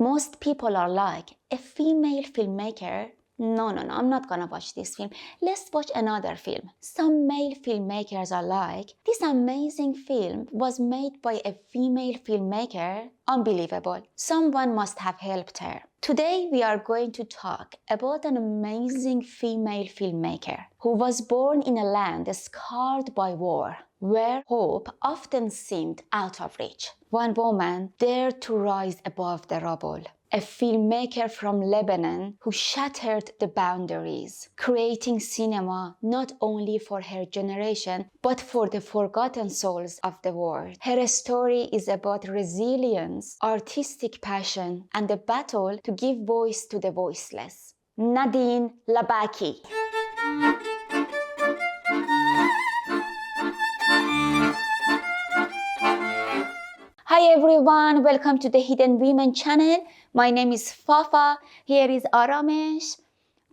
Most people are like, a female filmmaker? No, I'm not gonna watch this film. Let's watch another film. Some male filmmakers are like, this amazing film was made by a female filmmaker. Unbelievable. Someone must have helped her. Today we are going to talk about an amazing female filmmaker who was born in a land scarred by war, where hope often seemed out of reach. One woman dared to rise above the rubble. A filmmaker from Lebanon who shattered the boundaries, creating cinema not only for her generation, but for the forgotten souls of the world. Her story is about resilience, artistic passion, and the battle to give voice to the voiceless. Nadine Labaki. Hi everyone, welcome to the Hidden Women channel. My name is Fafa. Here is Aramesh.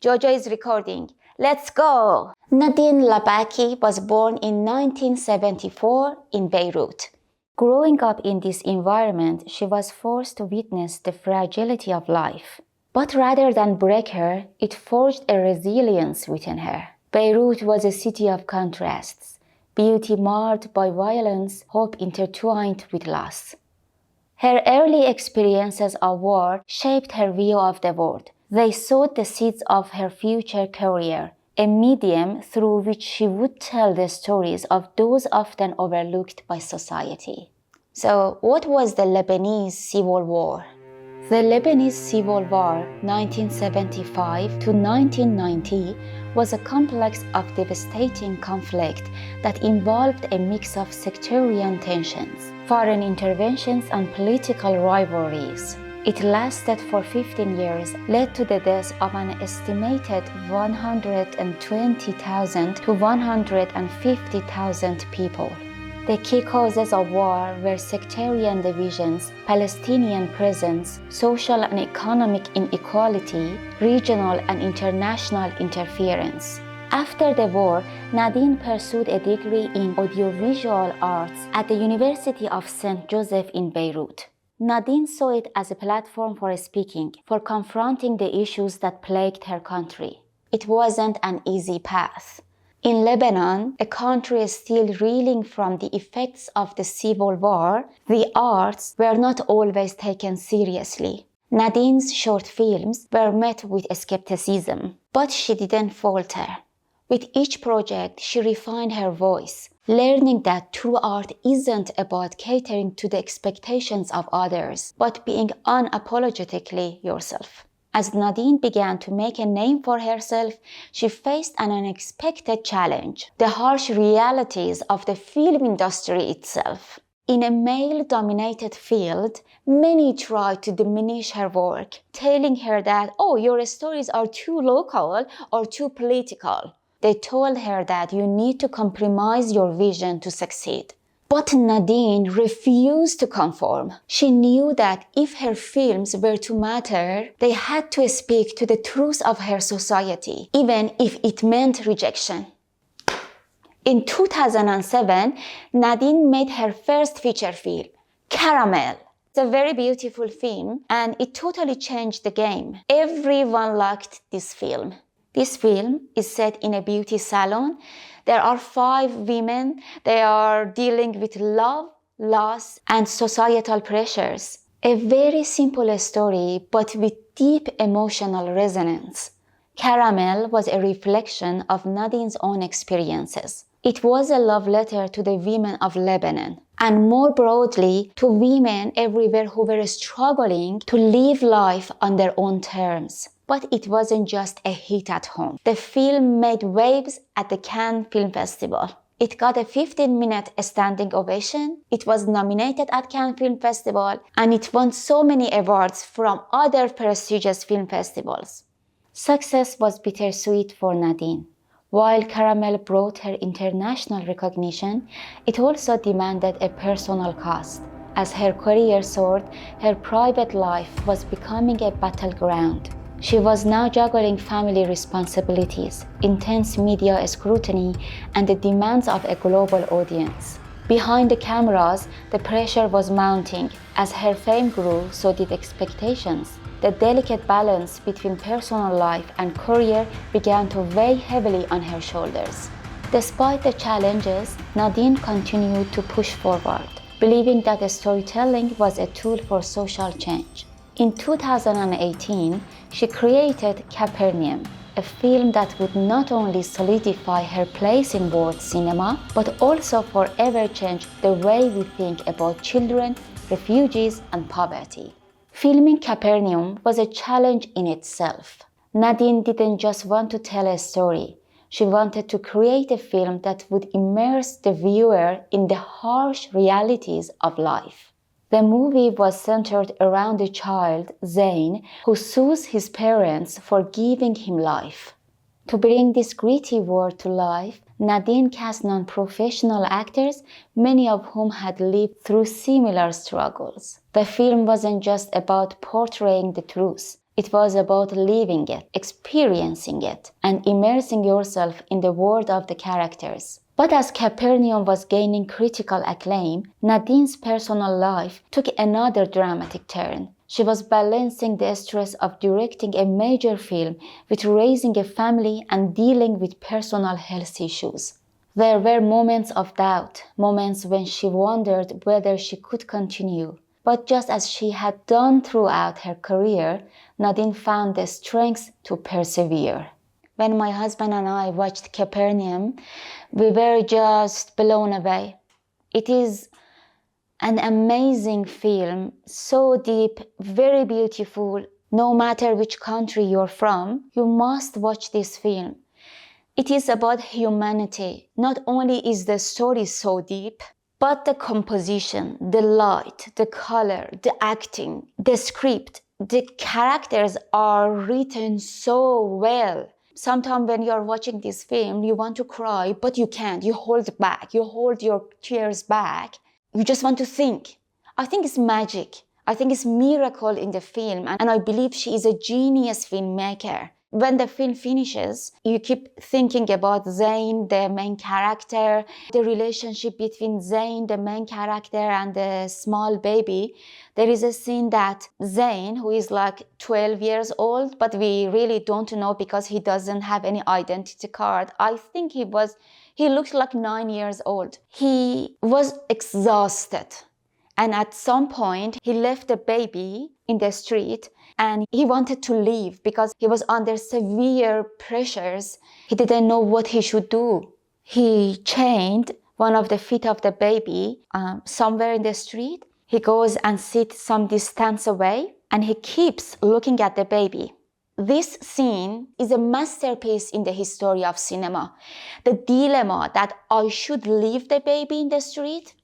Jojo is recording. Let's go! Nadine Labaki was born in 1974 in Beirut. Growing up in this environment, she was forced to witness the fragility of life. But rather than break her, it forged a resilience within her. Beirut was a city of contrasts. Beauty marred by violence, hope intertwined with loss. Her early experiences of war shaped her view of the world. They sowed the seeds of her future career, a medium through which she would tell the stories of those often overlooked by society. So, what was the Lebanese Civil War? The Lebanese Civil War, 1975 to 1990, was a complex of devastating conflict that involved a mix of sectarian tensions, foreign interventions, and political rivalries. It lasted for 15 years, led to the deaths of an estimated 120,000 to 150,000 people. The key causes of war were sectarian divisions, Palestinian presence, social and economic inequality, regional and international interference. After the war, Nadine pursued a degree in audiovisual arts at the University of St. Joseph in Beirut. Nadine saw it as a platform for speaking, for confronting the issues that plagued her country. It wasn't an easy path. In Lebanon, a country still reeling from the effects of the civil war, the arts were not always taken seriously. Nadine's short films were met with skepticism, but she didn't falter. With each project, she refined her voice, learning that true art isn't about catering to the expectations of others, but being unapologetically yourself. As Nadine began to make a name for herself, she faced an unexpected challenge: the harsh realities of the film industry itself. In a male-dominated field, many tried to diminish her work, telling her that, oh, your stories are too local or too political. They told her that you need to compromise your vision to succeed. But Nadine refused to conform. She knew that if her films were to matter, they had to speak to the truth of her society, even if it meant rejection. In 2007, Nadine made her first feature film, Caramel. It's a very beautiful film, and it totally changed the game. Everyone liked this film. This film is set in a beauty salon. There are 5 women. They are dealing with love, loss, and societal pressures. A very simple story, but with deep emotional resonance. Caramel was a reflection of Nadine's own experiences. It was a love letter to the women of Lebanon, and more broadly, to women everywhere who were struggling to live life on their own terms. But it wasn't just a hit at home. The film made waves at the Cannes Film Festival. It got a 15-minute standing ovation. It was nominated at Cannes Film Festival, and it won so many awards from other prestigious film festivals. Success was bittersweet for Nadine. While Caramel brought her international recognition, it also demanded a personal cost. As her career soared, her private life was becoming a battleground. She was now juggling family responsibilities, intense media scrutiny, and the demands of a global audience. Behind the cameras, the pressure was mounting. As her fame grew, so did expectations. The delicate balance between personal life and career began to weigh heavily on her shoulders. Despite the challenges, Nadine continued to push forward, believing that storytelling was a tool for social change. In 2018, she created Capernaum, a film that would not only solidify her place in world cinema, but also forever change the way we think about children, refugees, and poverty. Filming Capernaum was a challenge in itself. Nadine didn't just want to tell a story. She wanted to create a film that would immerse the viewer in the harsh realities of life. The movie was centered around a child, Zayn, who sues his parents for giving him life. To bring this gritty world to life, Nadine cast non-professional actors, many of whom had lived through similar struggles. The film wasn't just about portraying the truth. It was about living it, experiencing it, and immersing yourself in the world of the characters. But as Capernaum was gaining critical acclaim, Nadine's personal life took another dramatic turn. She was balancing the stress of directing a major film with raising a family and dealing with personal health issues. There were moments of doubt, moments when she wondered whether she could continue. But just as she had done throughout her career, Nadine found the strength to persevere. When my husband and I watched Capernaum, we were just blown away. It is an amazing film, so deep, very beautiful. No matter which country you're from, you must watch this film. It is about humanity. Not only is the story so deep, but the composition, the light, the color, the acting, the script, the characters are written so well. Sometimes when you're watching this film, you want to cry, but you can't. You hold back. You hold your tears back. You just want to think. I think it's magic. I think it's miracle in the film. And I believe she is a genius filmmaker. When the film finishes, you keep thinking about Zayn, the main character, the relationship between Zayn, the main character, and the small baby. There is a scene that Zayn, who is like 12 years old, but we really don't know because he doesn't have any identity card. I think he looked like 9 years old. He was exhausted. And at some point, he left the baby in the street and he wanted to leave because he was under severe pressures. He didn't know what he should do. He chained one of the feet of the baby somewhere in the street. He goes and sits some distance away and he keeps looking at the baby. This scene is a masterpiece in the history of cinema. The dilemma that I should leave the baby in the street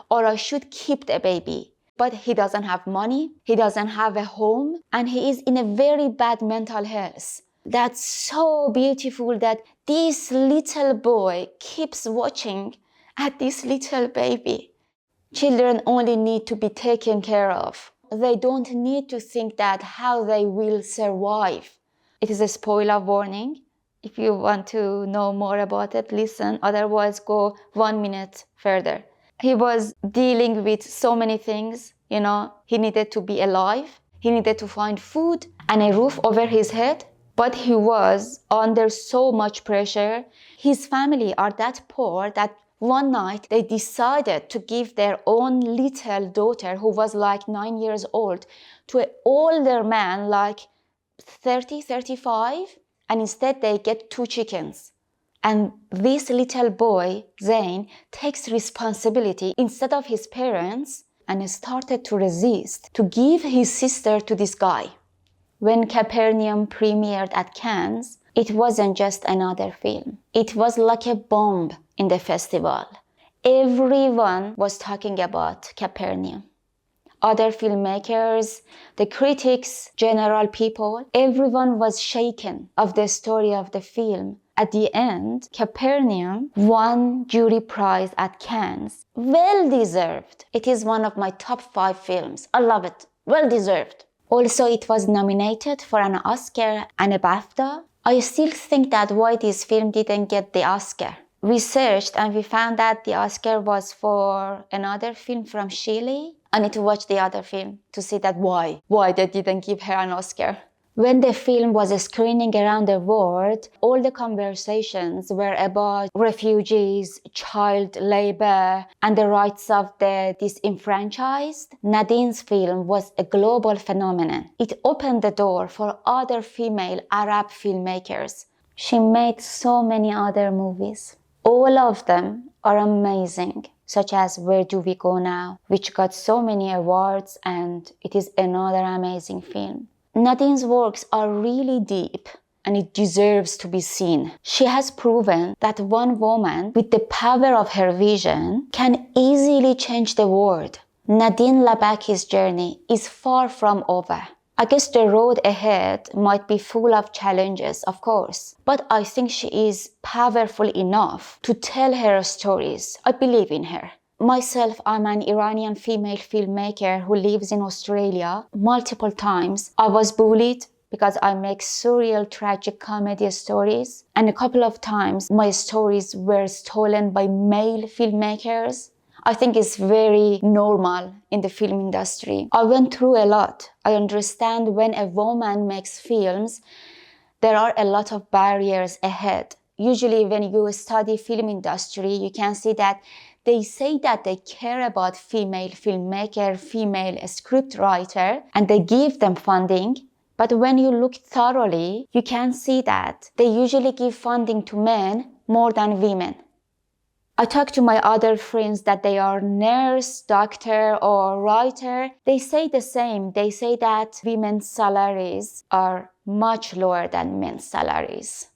or I should keep the baby. But he doesn't have money, he doesn't have a home, and he is in a very bad mental health. That's so beautiful that this little boy keeps watching at this little baby. Children only need to be taken care of. They don't need to think that how they will survive. It is a spoiler warning. If you want to know more about it, listen. Otherwise, go 1 minute further. He was dealing with so many things, he needed to be alive, he needed to find food and a roof over his head, but he was under so much pressure. His family are that poor that one night they decided to give their own little daughter, who was like 9 years old, to an older man like 30, 35, and instead they get 2 chickens. And this little boy, Zayn, takes responsibility instead of his parents and started to resist, to give his sister to this guy. When Capernaum premiered at Cannes, it wasn't just another film. It was like a bomb in the festival. Everyone was talking about Capernaum. Other filmmakers, the critics, general people, everyone was shaken of the story of the film. At the end, Capernaum won jury prize at Cannes. Well deserved. It is one of my top 5 films. I love it. Well deserved. Also, it was nominated for an Oscar and a BAFTA. I still think that why this film didn't get the Oscar. We searched and we found that the Oscar was for another film from Chile. I need to watch the other film to see that why they didn't give her an Oscar. When the film was screening around the world, all the conversations were about refugees, child labor, and the rights of the disenfranchised. Nadine's film was a global phenomenon. It opened the door for other female Arab filmmakers. She made so many other movies. All of them are amazing, such as Where Do We Go Now, which got so many awards, and it is another amazing film. Nadine's works are really deep and it deserves to be seen. She has proven that one woman with the power of her vision can easily change the world. Nadine Labaki's journey is far from over. I guess the road ahead might be full of challenges, of course, but I think she is powerful enough to tell her stories. I believe in her. Myself, I'm an Iranian female filmmaker who lives in Australia. Multiple times I was bullied because I make surreal, tragic comedy stories. And a couple of times my stories were stolen by male filmmakers. I think it's very normal in the film industry. I went through a lot. I understand when a woman makes films, there are a lot of barriers ahead. Usually when you study film industry, you can see that they say that they care about female filmmaker, female scriptwriter, and they give them funding. But when you look thoroughly, you can see that they usually give funding to men more than women. I talk to my other friends that they are nurse, doctor, or writer. They say the same. They say that women's salaries are much lower than men's salaries.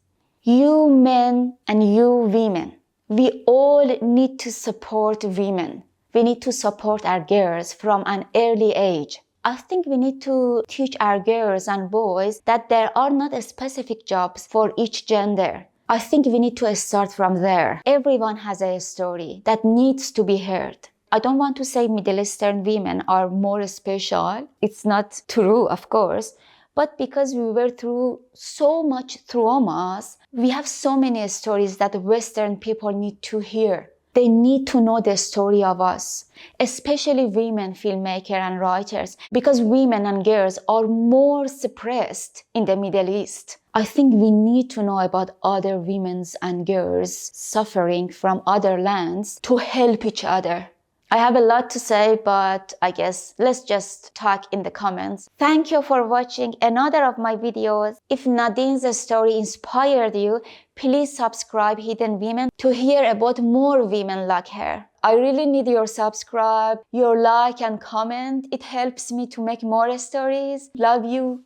You men and you women, we all need to support women. We need to support our girls from an early age. I think we need to teach our girls and boys that there are not specific jobs for each gender. I think we need to start from there. Everyone has a story that needs to be heard. I don't want to say Middle Eastern women are more special. It's not true, of course. But because we were through so much traumas, we have so many stories that Western people need to hear. They need to know the story of us, especially women filmmakers and writers, because women and girls are more suppressed in the Middle East. I think we need to know about other women's and girls suffering from other lands to help each other. I have a lot to say, but I guess let's just talk in the comments. Thank you for watching another of my videos. If Nadine's story inspired you, please subscribe Hidden Women to hear about more women like her. I really need your subscribe, your like and comment. It helps me to make more stories. Love you.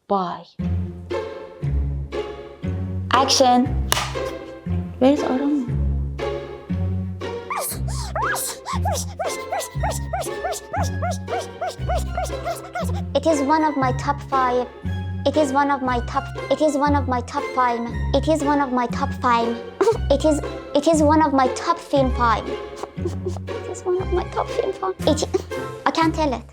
Bye. Action. Where is Aram? It is one of my top 5. It is one of my top 5. It is one of my top 5. It is one of my top 5. It is one of my top film 5. It is one of my top film 5. I can't tell it.